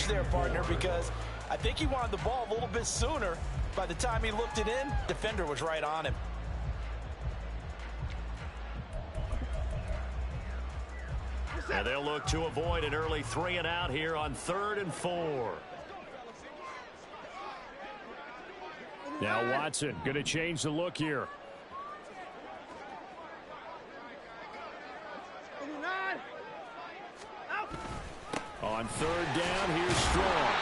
there, partner, because I think he wanted the ball a little bit sooner. By the time he looked it in, defender was right on him. And they'll look to avoid an early 3 and out here on 3rd and 4. Now Watson going to change the look here. On 3rd down, here's Strong.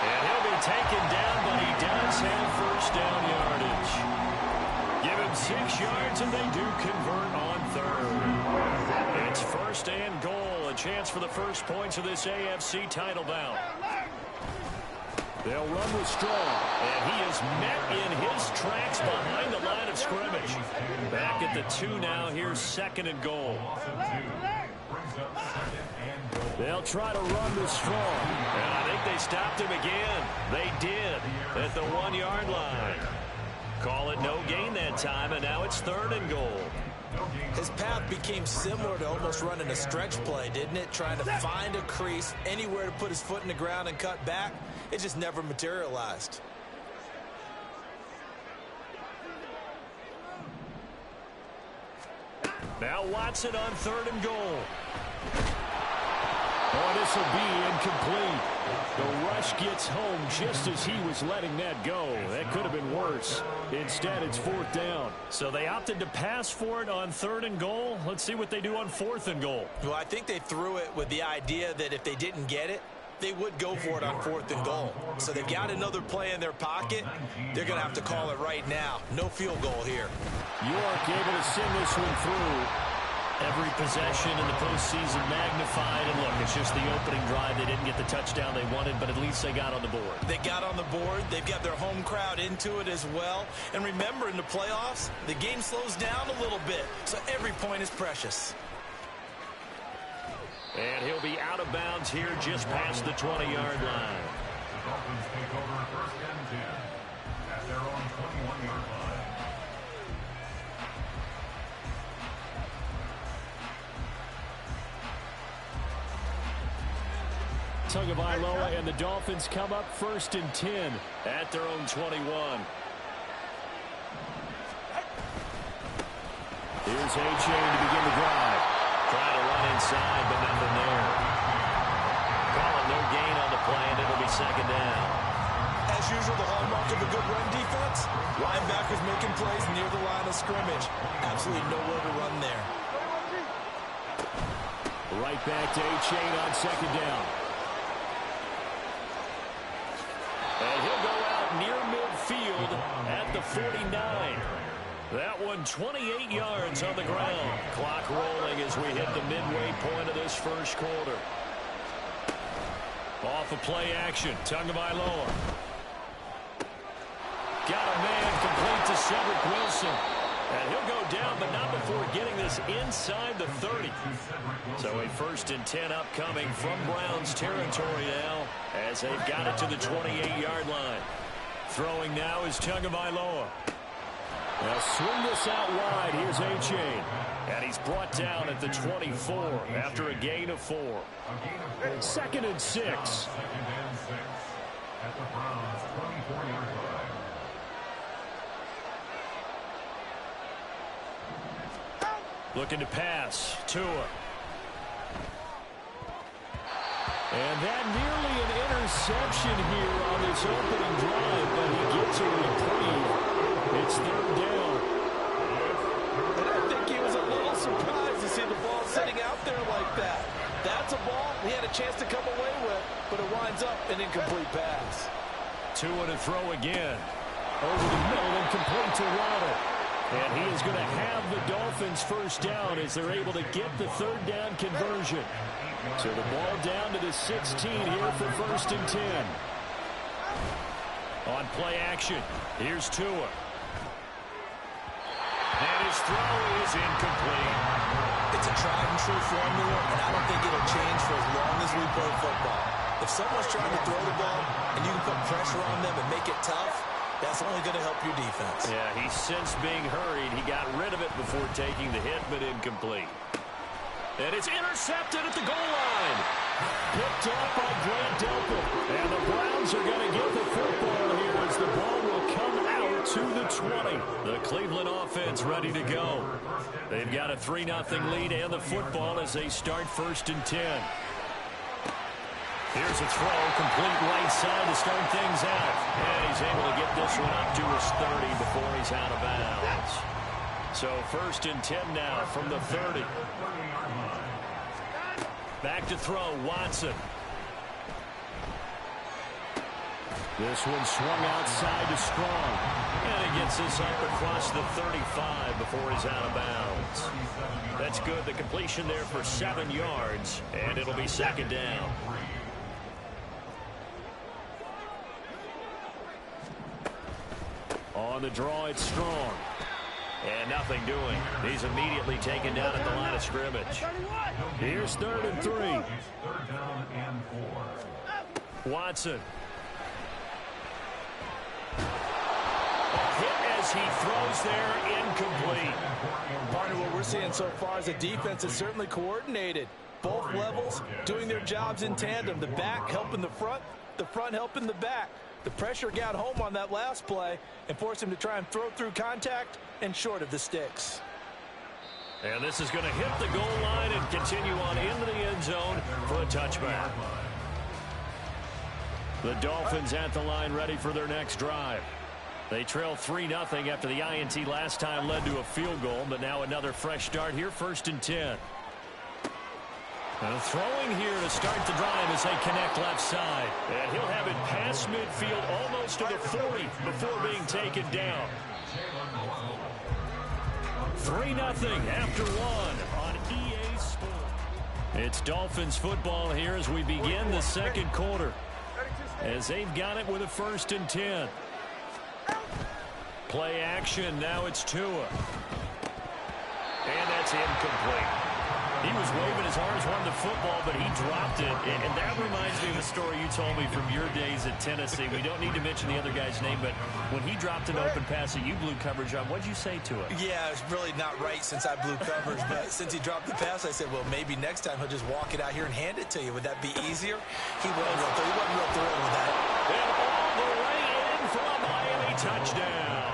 And he'll be taken down, but he does have first down yardage. Give him 6 yards, and they do convert on 3rd. It's 1st and goal, a chance for the first points of this AFC title bout. They'll run with Strong. And he is met in his tracks behind the line of scrimmage. Back at the 2 now, here's 2nd and goal. They'll try to run with Strong. And I think they stopped him again. They did at the 1-yard line. Call it no gain that time, and now it's 3rd and goal. His path became similar to almost running a stretch play, didn't it? Trying to find a crease, anywhere to put his foot in the ground and cut back. It just never materialized. Now Watson on 3rd and goal. Oh, this will be incomplete. The rush gets home just as he was letting that go. That could have been worse. Instead, it's 4th down. So they opted to pass for it on 3rd and goal. Let's see what they do on 4th and goal. Well, I think they threw it with the idea that if they didn't get it, they would go for it on 4th and goal. So they've got another play in their pocket. They're going to have to call it right now. No field goal here. York able to send this one through. Every possession in the postseason magnified. And look, it's just the opening drive. They didn't get the touchdown they wanted, but at least they got on the board. They got on the board. They've got their home crowd into it as well. And remember, in the playoffs, the game slows down a little bit. So every point is precious. And he'll be out of bounds here just past the 20-yard line. The Dolphins take over 1st and 10 at their own 21-yard line. Tagovailoa and the Dolphins come up 1st and 10 at their own 21. Here's A-Chain to begin the drive. Trying to run inside, but nothing there. Call it no gain on the play, and it'll be 2nd down. As usual, the hallmark of a good run defense, linebackers making plays near the line of scrimmage. Absolutely nowhere to run there. Right back to A-Chain on 2nd down. And he'll go out near midfield at the 49. That one 28 yards on the ground. Clock rolling as we hit the midway point of this first quarter. Off of play action, Tagovailoa. Got a man complete to Cedric Wilson. And he'll go down, but not before getting this inside the 30. So a 1st and 10 upcoming from Browns territory now as they've got it to the 28-yard line. Throwing now is Tagovailoa. They'll swing this out wide. Here's A-Chain. And he's brought down at the 24 after a gain of 4. 2nd and 6. 2nd and 6 at the Browns' 24-yard line. Looking to pass. Tua. And that nearly an interception here on this opening drive, but he gets a reprieve. It's 3rd down. And I think he was a little surprised to see the ball sitting out there like that. That's a ball he had a chance to come away with, but it winds up an incomplete pass. Tua to throw again. Over the middle and complete to Waddle. And he is going to have the Dolphins first down as they're able to get the 3rd down conversion. So the ball down to the 16 here for 1st and 10. On play action, here's Tua. And his throw is incomplete. It's a tried and true formula, and I don't think it'll change for as long as we play football. If someone's trying to throw the ball and you can put pressure on them and make it tough, that's only going to help your defense. Yeah, he sensed being hurried. He got rid of it before taking the hit, but incomplete. And it's intercepted at the goal line. Picked off by Grant Delpit. 20. The Cleveland offense ready to go. They've got a 3-0 lead and the football as they start 1st and 10. Here's a throw, complete right side to start things out. And he's able to get this one up to his 30 before he's out of bounds. So 1st and 10 now from the 30. Back to throw, Watson. This one swung outside to Strong. And he gets this up across the 35 before he's out of bounds. That's good. The completion there for 7 yards. And it'll be 2nd down. On the draw, it's Strong. And nothing doing. He's immediately taken down at the line of scrimmage. Here's 3rd and 3. 3rd down and 4. Watson. A hit as he throws there, incomplete. Partner, what we're seeing so far is the defense is certainly coordinated. Both levels doing their jobs in tandem. The back helping the front helping the back. The pressure got home on that last play and forced him to try and throw through contact and short of the sticks. And this is going to hit the goal line and continue on into the end zone for a touchback. The Dolphins at the line ready for their next drive. They trail 3-0 after the INT last time led to a field goal, but now another fresh start here, 1st and 10. Throwing here to start the drive as they connect left side. And he'll have it past midfield almost to the 40 before being taken down. 3-0 after 1 on EA Sports. It's Dolphins football here as we begin the 2nd quarter. As they've got it with a 1st and 10. Play action, now it's Tua. And that's incomplete. He was waving as hard as wanted the football, but he dropped it. And that reminds me of a story you told me from your days at Tennessee. We don't need to mention the other guy's name, but when he dropped an open pass that you blew coverage on, what did you say to it? Yeah, it's really not right since I blew coverage, but since he dropped the pass, I said, well, maybe next time he'll just walk it out here and hand it to you. Would that be easier? He wasn't real thrilled with that. And all the way in for a Miami touchdown.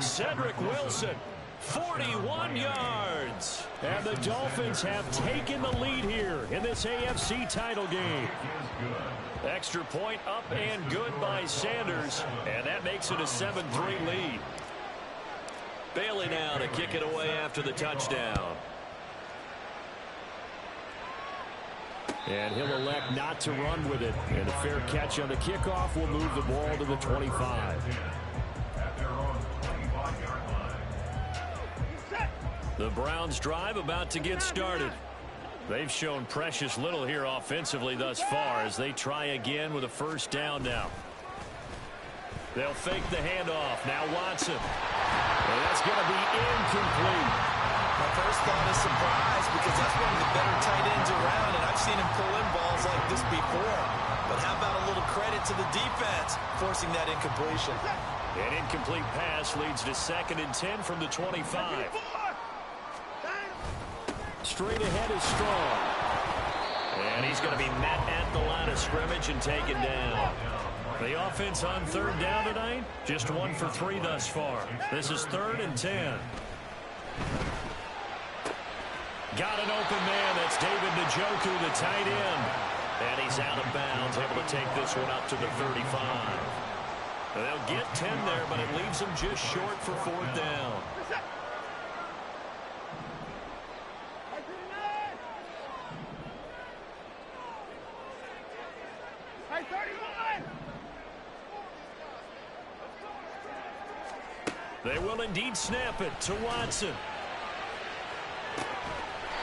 Cedric Wilson. 41 yards. And the Dolphins have taken the lead here in this AFC title game. Extra point up and good by Sanders. And that makes it a 7-3 lead. Bailey now to kick it away after the touchdown. And he'll elect not to run with it. And a fair catch on the kickoff will move the ball to the 25. The Browns drive about to get started. They've shown precious little here offensively thus far as they try again with a 1st down now. They'll fake the handoff. Now Watson. And that's going to be incomplete. My first thought is surprise because that's one of the better tight ends around, and I've seen him pull in balls like this before. But how about a little credit to the defense forcing that incompletion? An incomplete pass leads to 2nd and 10 from the 25. Straight ahead is Strong. And he's going to be met at the line of scrimmage and taken down. The offense on 3rd down tonight, just 1 for 3 thus far. This is 3rd and 10. Got an open man. That's David Njoku, the tight end. And he's out of bounds, able to take this one up to the 35. They'll get 10 there, but it leaves them just short for 4th down. They will indeed snap it to Watson.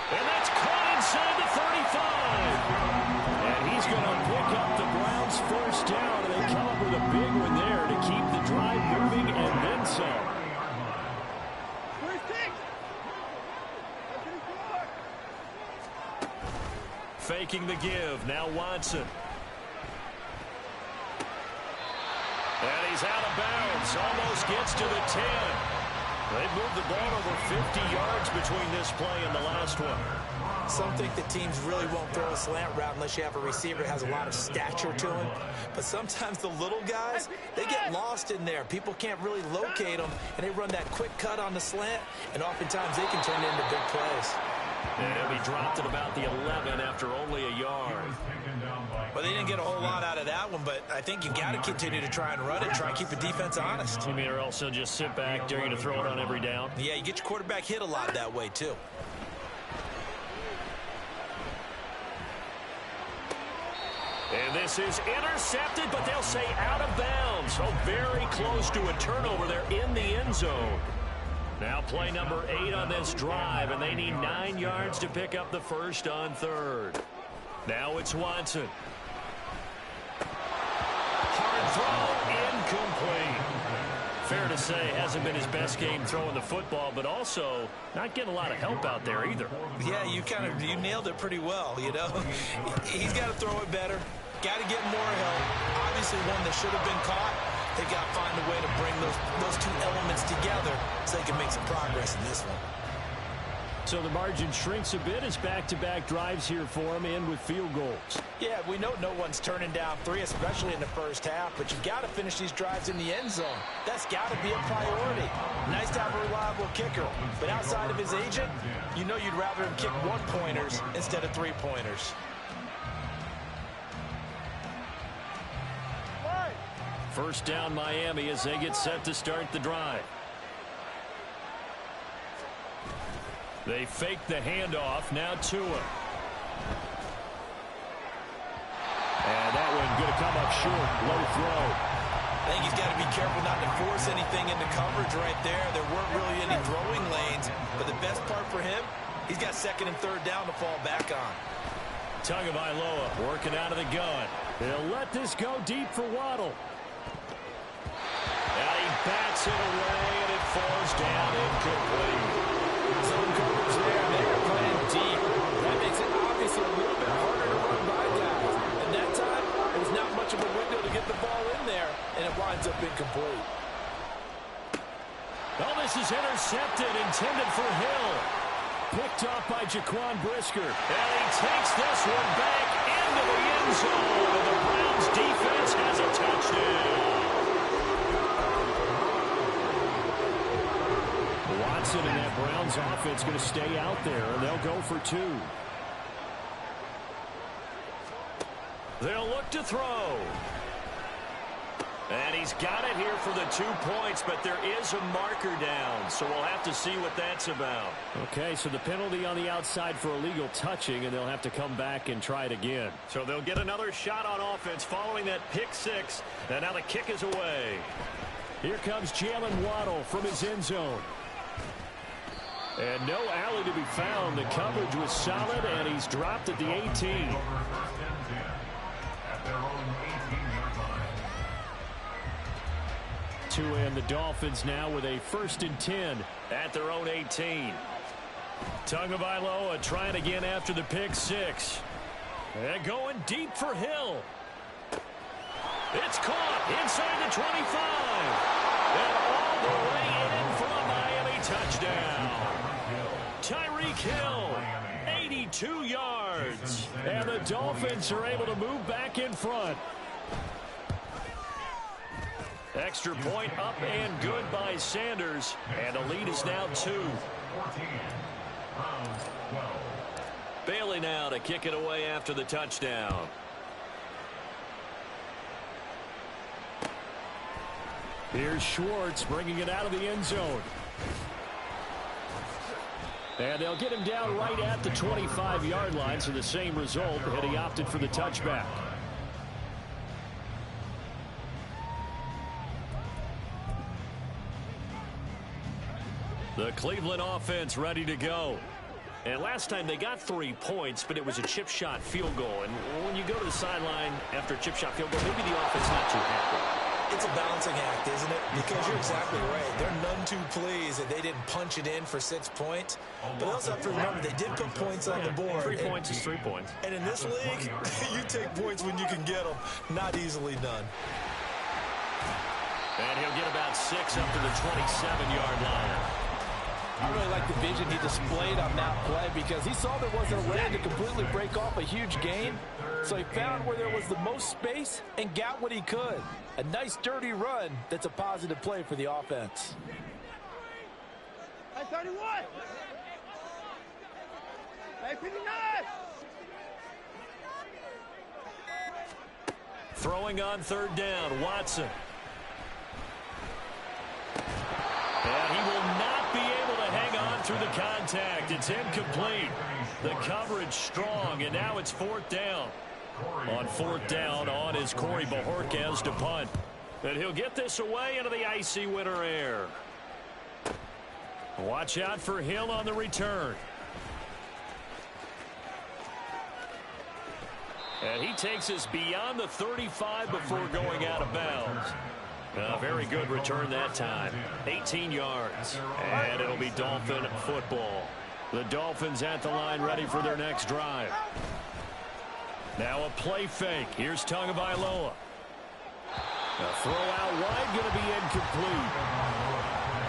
And that's caught inside the 35. And he's going to pick up the Browns' 1st down. And they come up with a big one there to keep the drive moving and then some. Faking the give. Now Watson. And he's out of bounds. Almost gets to the 10. They've moved the ball over 50 yards between this play and the last one. Some think that teams really won't throw a slant route unless you have a receiver that has a lot of stature to him. But sometimes the little guys, they get lost in there. People can't really locate them, and they run that quick cut on the slant, and oftentimes they can turn it into big plays. And he'll be dropped at about the 11 after only a yard. Well, they didn't get a whole lot out of that one, but I think you got to continue to try and run it, try and keep the defense honest. You mean or else he'll just sit back, dare you to throw it on every down? Yeah, you get your quarterback hit a lot that way, too. And this is intercepted, but they'll say out of bounds. So very close to a turnover there in the end zone. Now play number 8 on this drive, and they need 9 yards to pick up the first on third. Now it's Watson. Hard throw, incomplete. Fair to say, hasn't been his best game throwing the football, but also not getting a lot of help out there either. Yeah, you nailed it pretty well, you know. He's got to throw it better. Got to get more help. Obviously one that should have been caught. They got to find a way to bring those two elements together so they can make some progress in this one. So the margin shrinks a bit as back-to-back drives here for him, and with field goals. Yeah, we know no one's turning down 3, especially in the first half, but you've got to finish these drives in the end zone. That's got to be a priority. Nice to have a reliable kicker, but outside of his agent, you know you'd rather him kick 1-pointers instead of 3-pointers. First down Miami as they get set to start the drive. They fake the handoff. Now Tua. And that one going to come up short. Low throw. I think he's got to be careful not to force anything into coverage right there. There weren't really any throwing lanes. But the best part for him, he's got 2nd and 3rd down to fall back on. Tagovailoa working out of the gun. They'll let this go deep for Waddle. And he bats it away, and it falls down incomplete. Some coverage there. They are playing deep. That makes it obviously a little bit harder to run by guys. And that time, there's not much of a window to get the ball in there, and it winds up incomplete. Oh, this is intercepted, intended for Hill. Picked off by Jaquan Brisker. And he takes this one back into the end zone. And the Browns defense has a touchdown. Watson and that Browns offense going to stay out there, and they'll go for 2. They'll look to throw. And he's got it here for the 2 points, but there is a marker down, so we'll have to see what that's about. Okay, so the penalty on the outside for illegal touching, and they'll have to come back and try it again. So they'll get another shot on offense following that pick 6, and now the kick is away. Here comes Jalen Waddle from his end zone. And no alley to be found. The coverage was solid, and he's dropped at the 18. Tua and the Dolphins now with a 1st and 10 at their own 18. Tagovailoa trying again after the pick 6. And going deep for Hill. It's caught inside the 25. And all the way in for a Miami touchdown. Tyreek Hill, 82 yards. And the Dolphins are able to move back in front. Extra point up and good by Sanders. And the lead is now 2. Bailey now to kick it away after the touchdown. Here's Schwartz bringing it out of the end zone. And they'll get him down right at the 25-yard line, so the same result, and he opted for the touchback. The Cleveland offense ready to go. And last time they got 3 points, but it was a chip shot field goal. And when you go to the sideline after a chip shot field goal, maybe the offense not too happy. It's a balancing act, isn't it? Because you're exactly right. They're none too pleased that they didn't punch it in for 6 points. But they also have to remember they did put points on the board. 3 points is 3 points. And in this league, you take points when you can get them. Not easily done. And he'll get about 6 up to the 27-yard line. I really like the vision he displayed on that play because he saw there wasn't a way to completely break off a huge gain. So he found where there was the most space and got what he could. A nice dirty run that's a positive play for the offense. Hey, 31! Hey, 59! Throwing on third down, Watson. And he will not be able to hang on through the contact. It's incomplete. The coverage strong, and now it's fourth down. On fourth down, on is Corey Bojorquez to punt. And he'll get this away into the icy winter air. Watch out for Hill on the return. And he takes us beyond the 35 before going out of bounds. A very good return that time. 18 yards. And it'll be Dolphin football. The Dolphins at the line ready for their next drive. Now a play fake. Here's Tagovailoa. A throw out wide, going to be incomplete.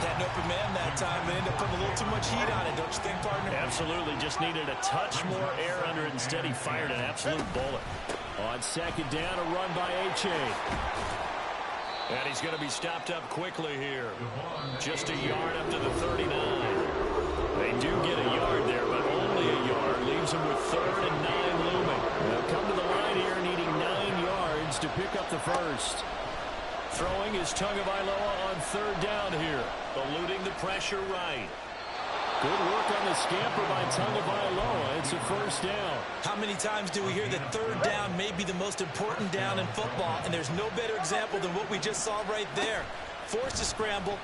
Had an open man that time, but ended up putting a little too much heat on it, don't you think, partner? Absolutely. Just needed a touch more air under it. Instead, he fired an absolute bullet. On second down, a run by H.A. And he's going to be stopped up quickly here. Just a yard up to the 39. They do get a yard there, but only a yard. Leaves him with 3rd and 9 looming. They'll come to the line here needing 9 yards to pick up the first. Throwing is Tagovailoa on third down here. Eluding the pressure right. Good work on the scamper by Tagovailoa. It's a first down. How many times do we hear that third down may be the most important down in football, and there's no better example than what we just saw right there. Forced to scramble,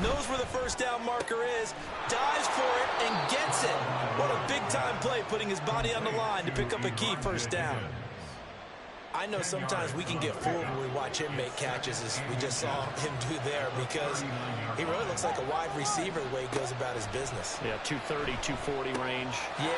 knows where the first down marker is, dives for it, and gets it. What a big-time play, putting his body on the line to pick up a key first down. I know sometimes we can get fooled when we watch him make catches, as we just saw him do there, because he really looks like a wide receiver the way he goes about his business. Yeah, 230, 240 range. Yeah,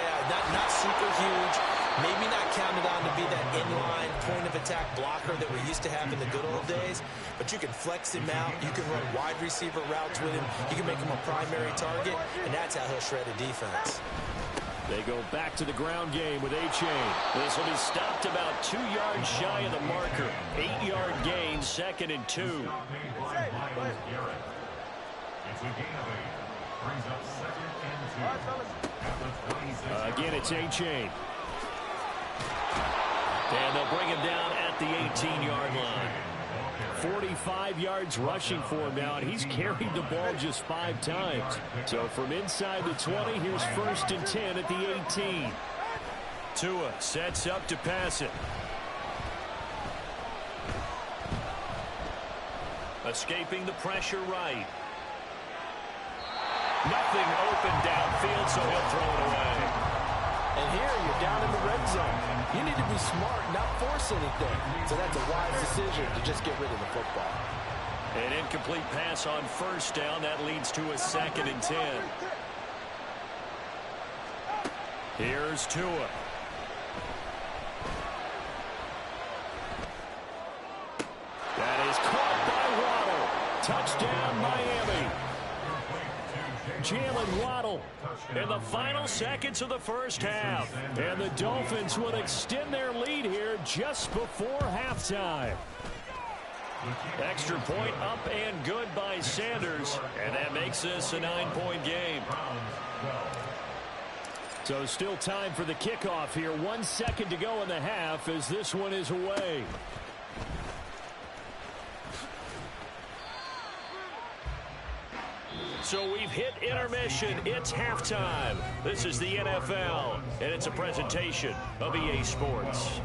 not super huge. Maybe not counted on to be that inline point-of-attack blocker that we used to have in the good old days, but you can flex him out. You can run wide receiver routes with him. You can make him a primary target, and that's how he'll shred a defense. They go back to the ground game with H.A. This will be stopped about 2 yards shy of the marker. 8-yard gain, 2nd and 2. Again, it's H.A. And they'll bring him down at the 18-yard line. 45 yards rushing for him now, and he's carried the ball just 5 times. So from inside the 20, here's 1st and 10 at the 18. Tua sets up to pass it. Escaping the pressure right. Nothing open downfield, so he'll throw it away. And here you're down in the red zone. You need to be smart, not force anything. So that's a wise decision to just get rid of the football. An incomplete pass on first down. That leads to a 2nd and 10. Here's Tua. That is caught by Waddle. Touchdown, Miami. Jalen Waddle in the final seconds of the first half. And the Dolphins will extend their lead here just before halftime. Extra point up and good by Sanders. And that makes this a 9-point game. So still time for the kickoff here. 1 second to go in the half as this one is away. So we've hit intermission. It's halftime. This is the NFL, and it's a presentation of EA Sports.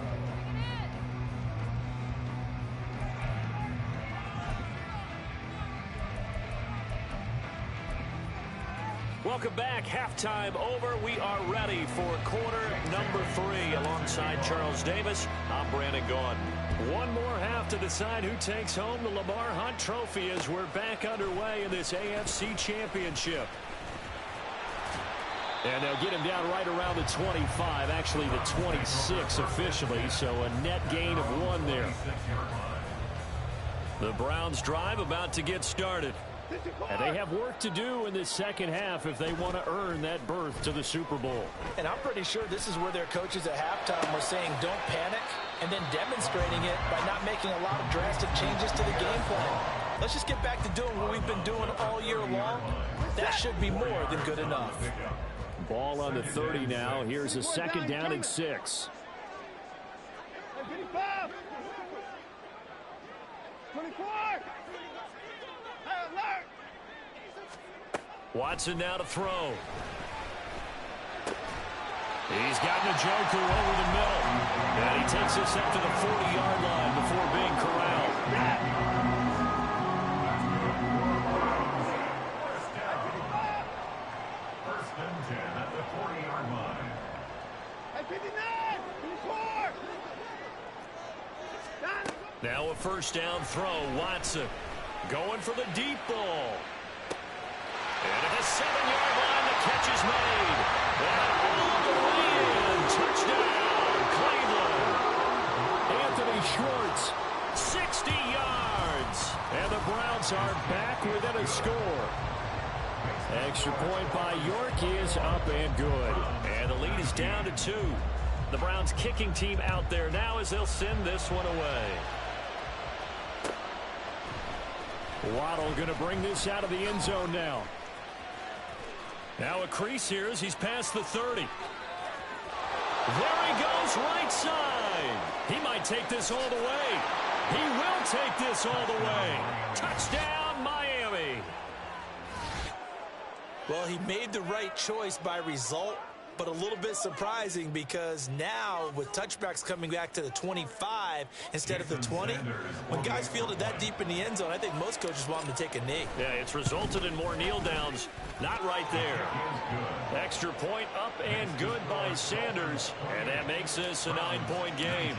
Welcome back. Halftime over. We are ready for quarter number 3. Alongside Charles Davis, I'm Brandon Gaudin. One more half to decide who takes home the Lamar Hunt Trophy as we're back underway in this AFC Championship. And they'll get him down right around the 25, actually the 26 officially, so a net gain of 1 there. The Browns drive about to get started. And they have work to do in this second half if they want to earn that berth to the Super Bowl. And I'm pretty sure this is where their coaches at halftime were saying don't panic, and then demonstrating it by not making a lot of drastic changes to the game plan. Let's just get back to doing what we've been doing all year long. That should be more than good enough. Ball on the 30 now. Here's a second down and 6. 24. Watson now to throw. He's got Njoku over the middle. And he takes us up to the 40-yard line before being corralled. First and 10 at the 40-yard line. 59. 24. Now a first down throw. Watson going for the deep ball. And at the 7-yard line, the catch is made. And all the way in. Touchdown, Cleveland. Anthony Schwartz. 60 yards. And the Browns are back within a score. Extra point by York is up and good. And the lead is down to 2. The Browns kicking team out there now as they'll send this one away. Waddle going to bring this out of the end zone now. Now a crease here as he's past the 30. There he goes, right side. He might take this all the way. He will take this all the way. Touchdown, Miami. Well, he made the right choice by result, but a little bit surprising because now with touchbacks coming back to the 25 instead of the 20, when guys fielded that deep in the end zone, I think most coaches want them to take a knee. Yeah, it's resulted in more kneel downs. Not right there. Extra point up and good by Sanders, and that makes this a 9-point game.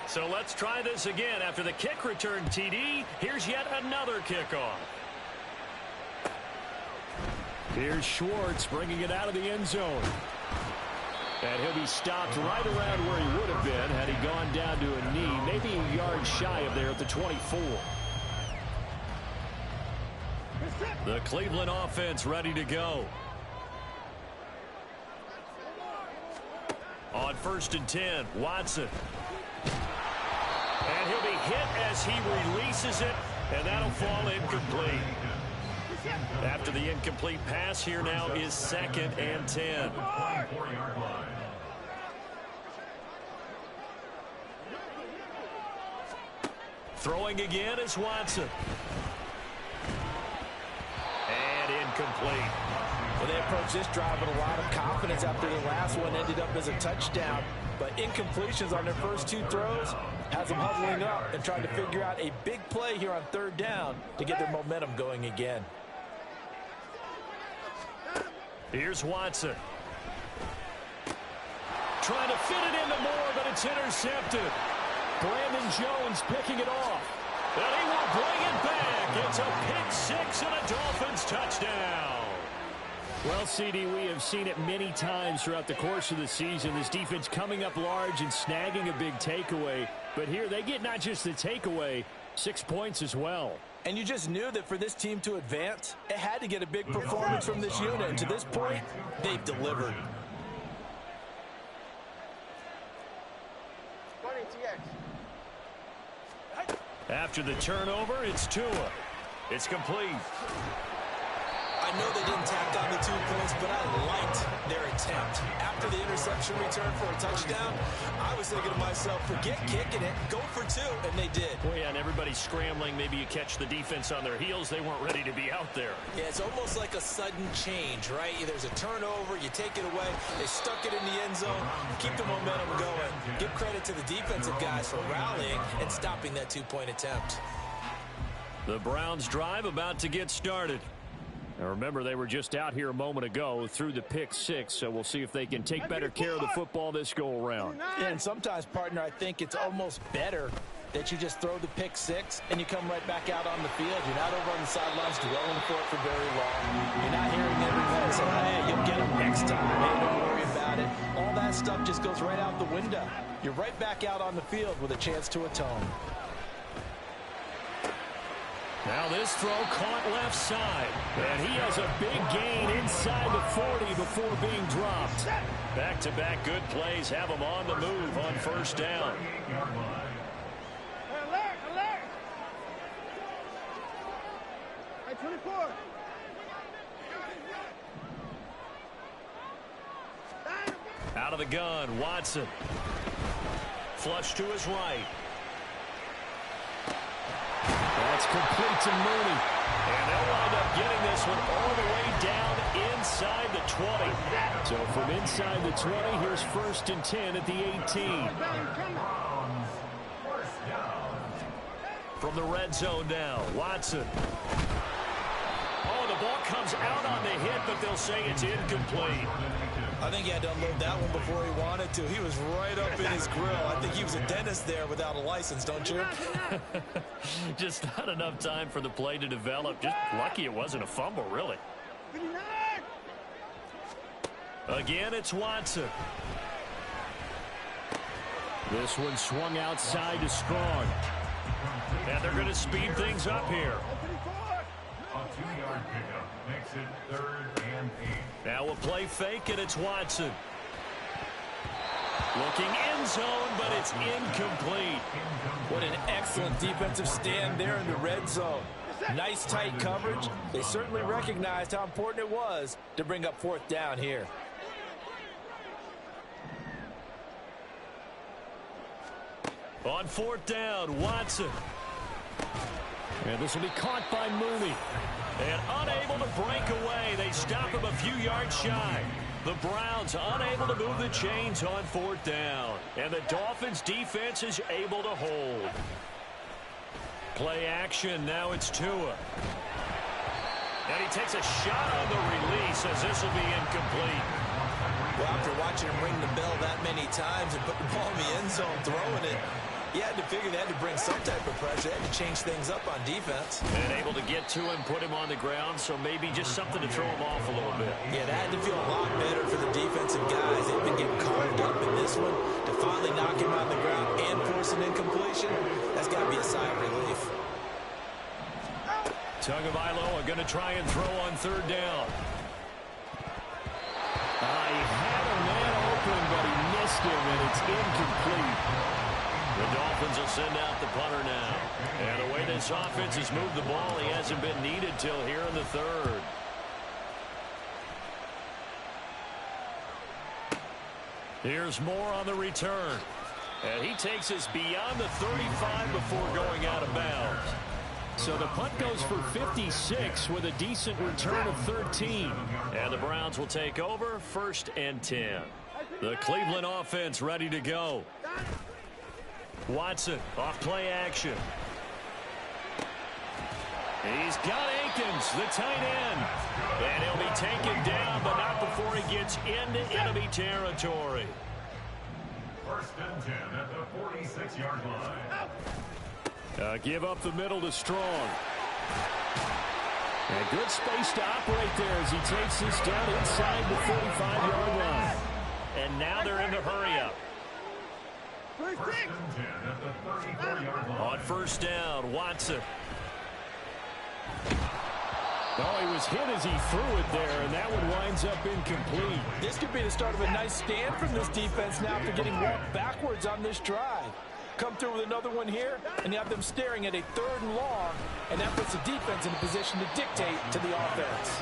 So let's try this again. After the kick return TD, here's yet another kickoff. Here's Schwartz bringing it out of the end zone. And he'll be stopped right around where he would have been had he gone down to a knee, maybe a yard shy of there at the 24. The Cleveland offense ready to go. On 1st and 10, Watson. And he'll be hit as he releases it, and that'll fall incomplete. After the incomplete pass, here now is 2nd and 10. Throwing again is Watson. And incomplete. Well, they approached this drive with a lot of confidence after the last one ended up as a touchdown. But incompletions on their first 2 throws has them huddling up and trying to figure out a big play here on 3rd down to get their momentum going again. Here's Watson. Trying to fit it into Moore, but it's intercepted. Brandon Jones picking it off. And he will bring it back. It's a pick 6 and a Dolphins touchdown. Well, CD, we have seen it many times throughout the course of the season. This defense coming up large and snagging a big takeaway. But here they get not just the takeaway, 6 points as well. And you just knew that for this team to advance, it had to get a big performance from this unit. And to this point, they've delivered. After the turnover, it's Tua. It's complete. I know they didn't tack on the 2 points, but I liked their attempt. After the interception return for a touchdown, I was thinking to myself, forget kicking it, go for 2, and they did. Well, yeah, and everybody's scrambling. Maybe you catch the defense on their heels. They weren't ready to be out there. Yeah, it's almost like a sudden change, right? There's a turnover, you take it away, they stuck it in the end zone, keep the momentum going. Give credit to the defensive guys for rallying and stopping that 2-point attempt. The Browns drive about to get started. Now remember, they were just out here a moment ago through the pick 6, so we'll see if they can take better care of the football this go-around. Yeah, and sometimes, partner, I think it's almost better that you just throw the pick 6 and you come right back out on the field. You're not over on the sidelines dwelling for it for very long. You're not hearing everybody say, hey, you'll get them next time. Hey, don't worry about it. All that stuff just goes right out the window. You're right back out on the field with a chance to atone. Now this throw caught left side. And he has a big gain inside the 40 before being dropped. Back-to-back good plays have him on the move on first down. Alert, alert. Hey, 24. Out of the gun, Watson. Flush to his right. That's complete to Mooney. And they'll wind up getting this one all the way down inside the 20. So from inside the 20, here's 1st and 10 at the 18. From the red zone now, Watson. Oh, the ball comes out on the hit, but they'll say it's incomplete. I think he had to unload that one before he wanted to. He was right up in his grill. I think he was a dentist there without a license, don't you? Just not enough time for the play to develop. Just lucky it wasn't a fumble, really. Again, it's Watson. This one swung outside to Strong. And they're going to speed things up here. A 2-yard pickup makes it 3rd and 8. Now a play fake, and it's Watson. Looking end zone, but it's incomplete. What an excellent defensive stand there in the red zone. Nice tight coverage. They certainly recognized how important it was to bring up 4th down here. On 4th down, Watson. And this will be caught by Mooney. And unable to break away. They stop him a few yards shy. The Browns unable to move the chains on 4th down. And the Dolphins defense is able to hold. Play action. Now it's Tua. And he takes a shot on the release as this will be incomplete. Well, after watching him ring the bell that many times and put the ball in the end zone, throwing it, you had to figure they had to bring some type of pressure. They had to change things up on defense. And able to get to him, put him on the ground, so maybe just something to throw him off a little bit. Yeah, that had to feel a lot better for the defensive guys. They've been getting carved up in this one. To finally knock him on the ground and force an incompletion, that's got to be a sigh of relief. Tagovailoa going to try and throw on 3rd down. He had a man open, but he missed him, and it's incomplete. The Dolphins will send out the punter now. And the way this offense has moved the ball, he hasn't been needed till here in the 3rd. Here's Moore on the return. And he takes us beyond the 35 before going out of bounds. So the punt goes for 56 with a decent return of 13. And the Browns will take over 1st and 10. The Cleveland offense ready to go. Watson off play action. He's got Akins, the tight end. And he'll be taken down, but not before he gets into enemy territory. 1st and 10 at the 46-yard line. Give up the middle to Strong. And good space to operate there as he takes this down inside the 45-yard line. And now they're in the hurry-up. 1st and 10 at the 34-yard line. On 1st down, Watson. Oh, he was hit as he threw it there, and that one winds up incomplete. This could be the start of a nice stand from this defense now after getting walked backwards on this drive. Come through with another one here, and you have them staring at a 3rd and long, and that puts the defense in a position to dictate to the offense.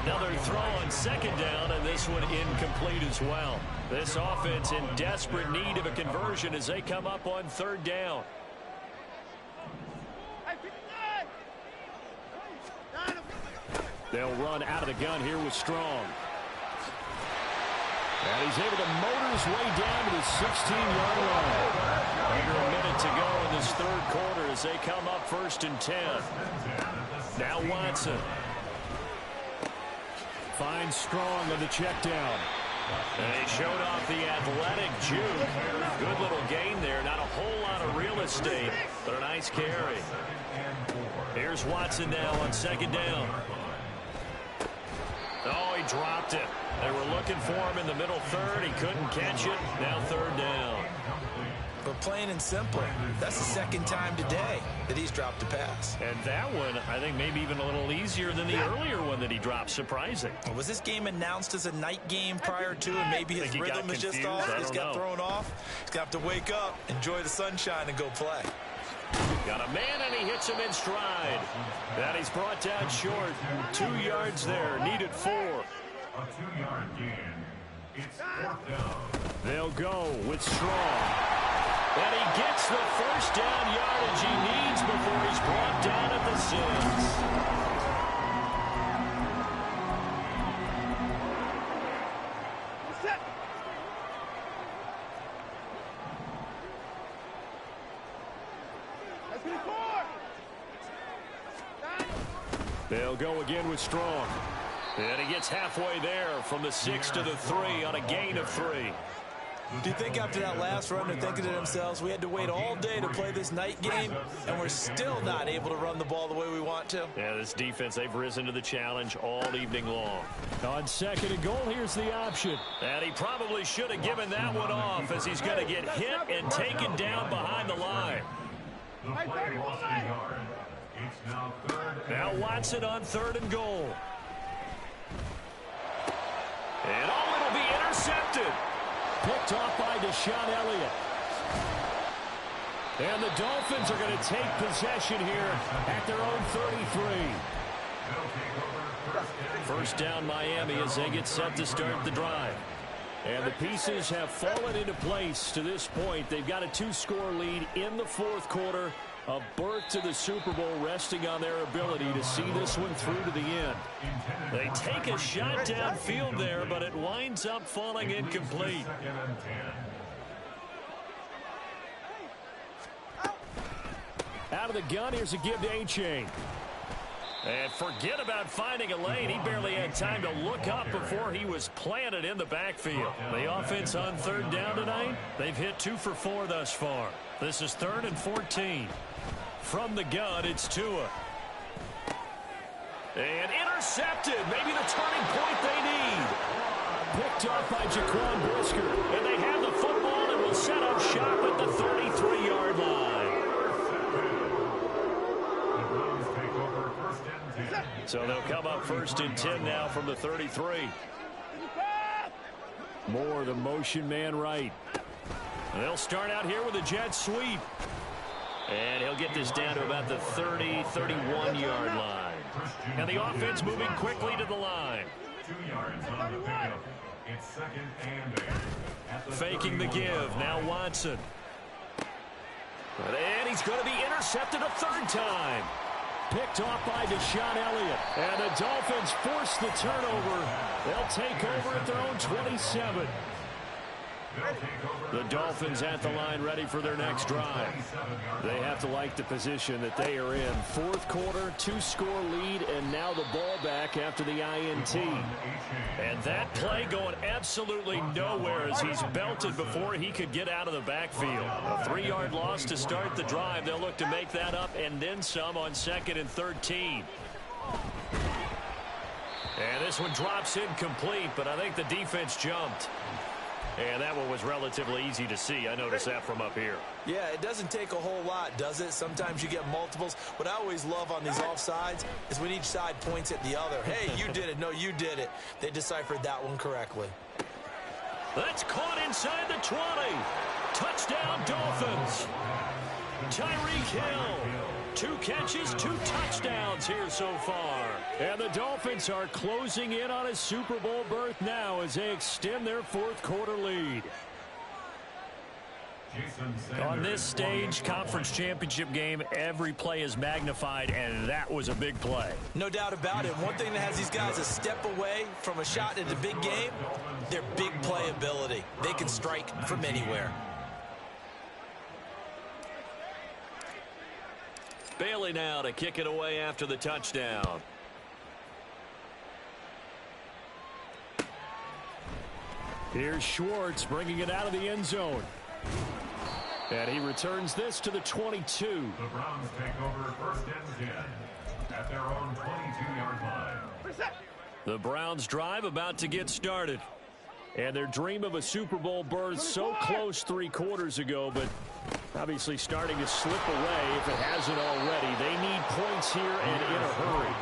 Another throw on 2nd down, and this one incomplete as well. This offense in desperate need of a conversion as they come up on 3rd down. They'll run out of the gun here with Strong. And he's able to motor his way down to the 16-yard line. Under a minute to go in this 3rd quarter as they come up 1st and 10. Now Watson. Finds Strong on the check down. And he showed off the athletic juke. Good little gain there. Not a whole lot of real estate, but a nice carry. Here's Watson now on 2nd down. Oh, he dropped it. They were looking for him in the middle 3rd. He couldn't catch it. Now 3rd down. Well, But plain and simple, that's the second time today that he's dropped a pass. And that one, I think, maybe even a little easier than the earlier one that he dropped. Surprising. Was this game announced as a night game prior to, and maybe his rhythm is just off? He's got thrown off. He's got to wake up, enjoy the sunshine, and go play. Got a man, and he hits him in stride. And he's brought down short. 2 yards there, needed 4. A 2-yard gain. It's 4th down. They'll go with Strong. And he gets the first down yardage he needs before he's brought down at the 6. They'll go again with Strong. And he gets halfway there from the 6 to the 3 on a gain of 3. Do you think after that last run they're thinking to themselves, we had to wait all day to play this night game, and we're still not able to run the ball the way we want to? Yeah, this defense, they've risen to the challenge all evening long. On 2nd and goal, here's the option. And he probably should have given that one off, as he's going to get hit and taken down behind the line. The play lost a yard. It's now 3rd. Now Watson on 3rd and goal. And it'll be intercepted. Picked off by Deshaun Elliott. And the Dolphins are going to take possession here at their own 33. First down Miami as they get set to start the drive. And the pieces have fallen into place to this point. They've got a 2-score lead in the 4th quarter. A berth to the Super Bowl resting on their ability to see this one through to the end. They take a shot downfield there, but it winds up falling incomplete. Out of the gun, here's a give to A-Chain. And forget about finding a lane. He barely had time to look up before he was planted in the backfield. The offense on 3rd down tonight, they've hit 2 for 4 thus far. This is 3rd and 14. From the gun, it's Tua. And intercepted. Maybe the turning point they need. Picked off by Jaquan Brisker. And they have the football and will set up shop at the 33-yard line. So they'll come up 1st and 10 now from the 33. More the motion man right. They'll start out here with a jet sweep. And he'll get this down to about the 30, 31-yard line. And the offense moving quickly to the line. 2 yards on the pickup. It's 2nd and 8. Faking the give. Now Watson. And he's going to be intercepted a 3rd time. Picked off by Deshaun Elliott. And the Dolphins force the turnover. They'll take over at their own 27. The Dolphins at the line ready for their next drive. They have to like the position that they are in. 4th quarter, 2-score lead, and now the ball back after the INT. And that play going absolutely nowhere as he's belted before he could get out of the backfield. A 3-yard loss to start the drive. They'll look to make that up and then some on 2nd and 13. And this one drops incomplete, but I think the defense jumped. And that one was relatively easy to see. I noticed that from up here. Yeah, it doesn't take a whole lot, does it? Sometimes you get multiples. What I always love on these offsides is when each side points at the other. Hey, you did it. No, you did it. They deciphered that one correctly. That's caught inside the 20. Touchdown, Dolphins. Tyreek Hill. 2 catches, 2 touchdowns here so far. And the Dolphins are closing in on a Super Bowl berth now as they extend their 4th quarter lead. On this stage, conference championship game, every play is magnified, and that was a big play. No doubt about it. One thing that has these guys a step away from a shot in the big game, their big play ability. They can strike from anywhere. Bailey now to kick it away after the touchdown. Here's Schwartz bringing it out of the end zone. And he returns this to the 22. The Browns take over 1st and 10 at their own 22-yard line. The Browns drive about to get started. And their dream of a Super Bowl berth so close 3 quarters ago, but obviously starting to slip away if it hasn't already. They need points here and in a hurry.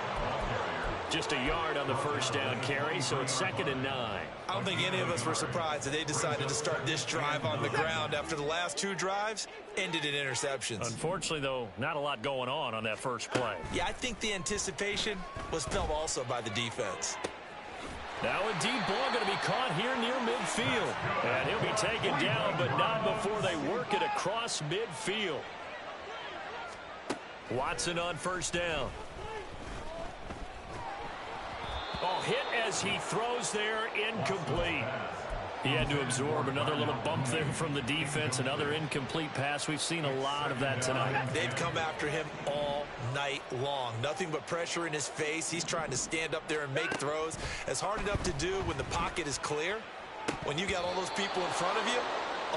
Just a yard on the first down carry, so it's 2nd and 9. I don't think any of us were surprised that they decided to start this drive on the ground after the last 2 drives ended in interceptions. Unfortunately, though, not a lot going on that first play. Yeah, I think the anticipation was felt also by the defense. Now a deep ball going to be caught here near midfield. And he'll be taken down, but not before they work it across midfield. Watson on first down. Oh, hit as he throws there, incomplete. He had to absorb another little bump there from the defense, another incomplete pass. We've seen a lot of that tonight. They've come after him all night long. Nothing but pressure in his face. He's trying to stand up there and make throws. It's hard enough to do when the pocket is clear. When you got all those people in front of you,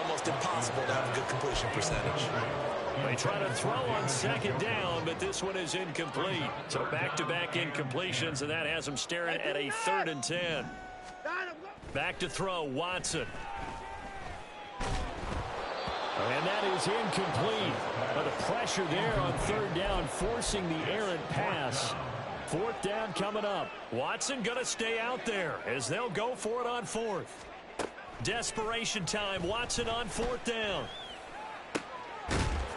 almost impossible to have a good completion percentage. They try to throw on 2nd down, but this one is incomplete. So back-to-back incompletions, and that has them staring at a 3rd and 10. Back to throw, Watson. And that is incomplete. But the pressure there on 3rd down, forcing the errant pass. 4th down coming up. Watson going to stay out there as they'll go for it on 4th. Desperation time. Watson on 4th down.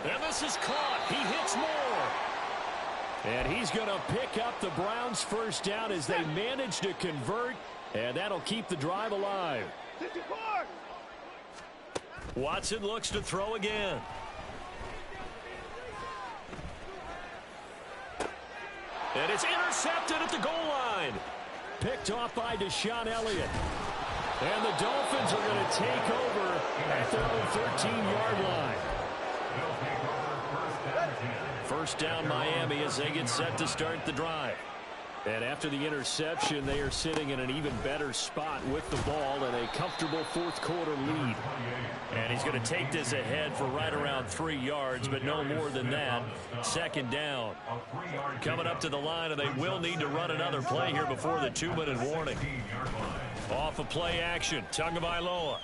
And this is caught. He hits more. And he's going to pick up the Browns' first down as they manage to convert. And that'll keep the drive alive. 64. Watson looks to throw again. And it's intercepted at the goal line. Picked off by Deshaun Elliott. And the Dolphins are going to take over at their own 13-yard line. First down Miami as they get set to start the drive. And after the interception, they are sitting in an even better spot with the ball and a comfortable 4th quarter lead. And he's going to take this ahead for right around 3 yards, but no more than that. 2nd down. Coming up to the line, and they will need to run another play here before the 2-minute warning. Off of play action, Tagovailoa.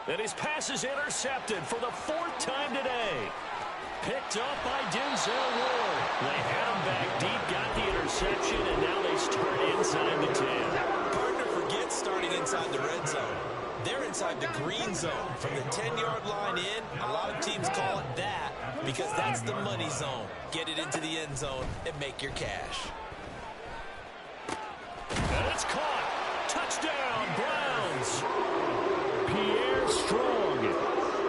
And his pass is intercepted for the 4th time today. Picked up by Denzel Ward. They had him back deep, got the interception, and now they start inside the 10. Partner forgets starting inside the red zone. They're inside the green zone. From the 10-yard line in, a lot of teams call it that because that's the money zone. Get it into the end zone and make your cash. And it's caught. Touchdown, Browns. Pierre Strong.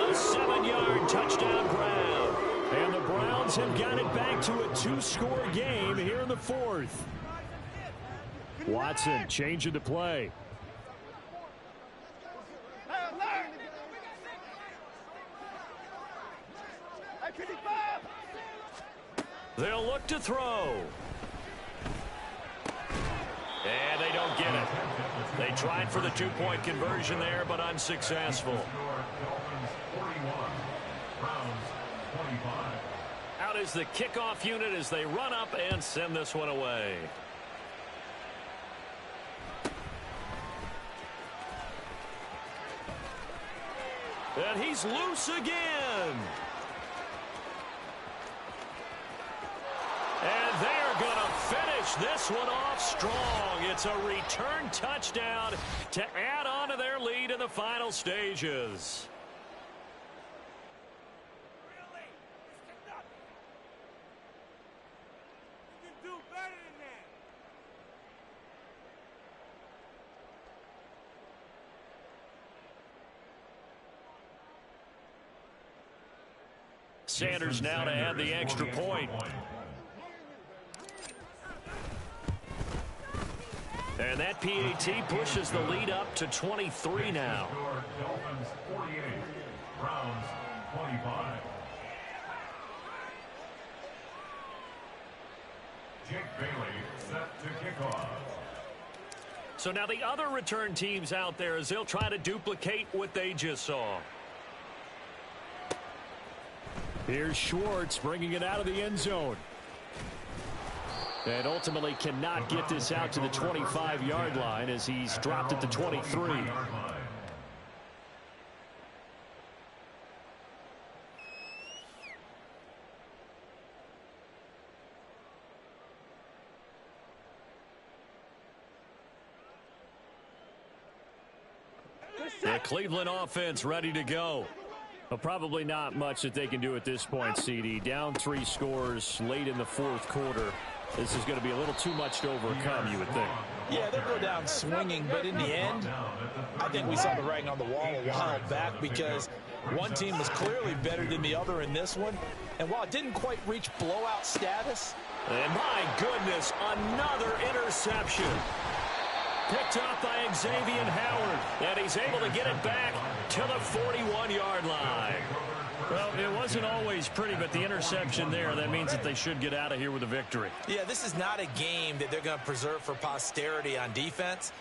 A 7-yard touchdown grab. And the Browns have got it back to a 2-score game here in the 4th. Watson changing the play. They'll look to throw. And they don't get it. They tried for the 2-point conversion there, but unsuccessful. Out is the kickoff unit as they run up and send this one away. And he's loose again. And they're going to finish this one off strong. It's a return touchdown to add on to their lead in the final stages. Sanders now to add the extra point. And that PAT pushes the lead up to 23 now. Dolphins 48, Browns 25. Jake Bailey set to kick off. So now the other return teams out there as they'll try to duplicate what they just saw. Here's Schwartz bringing it out of the end zone. And ultimately cannot get this out to the 25-yard line as he's dropped at the 23. The Cleveland offense ready to go. Well, probably not much that they can do at this point, CD. Down 3 scores late in the fourth quarter. This is going to be a little too much to overcome, you would think. Yeah, they'll go down swinging, but in the end, I think we saw the writing on the wall a while back because one team was clearly better than the other in this one. And while it didn't quite reach blowout status. And my goodness, another interception. Picked up by Xavier Howard, and he's able to get it back to the 41-yard line. Well, it wasn't always pretty, but the interception there, that means that they should get out of here with a victory. Yeah, this is not a game that they're going to preserve for posterity on defense,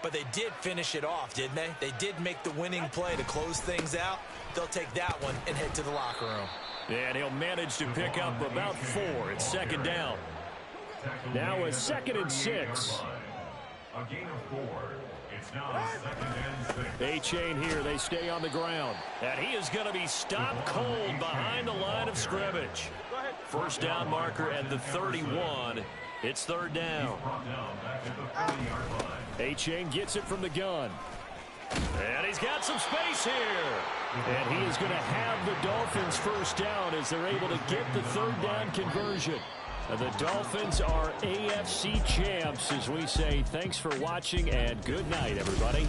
but they did finish it off, didn't they? They did make the winning play to close things out. They'll take that one and head to the locker room. And he'll manage to pick up about 4. It's second down. Now a 2nd and 6. A gain of 4. It's now 2nd and 6. A-Chain here. They stay on the ground. And he is going to be stopped cold behind the line of scrimmage. First down marker at the 31. It's third down. A-Chain gets it from the gun. And he's got some space here. And he is going to have the Dolphins first down as they're able to get the third down conversion. The Dolphins are AFC champs as we say thanks for watching and good night, everybody.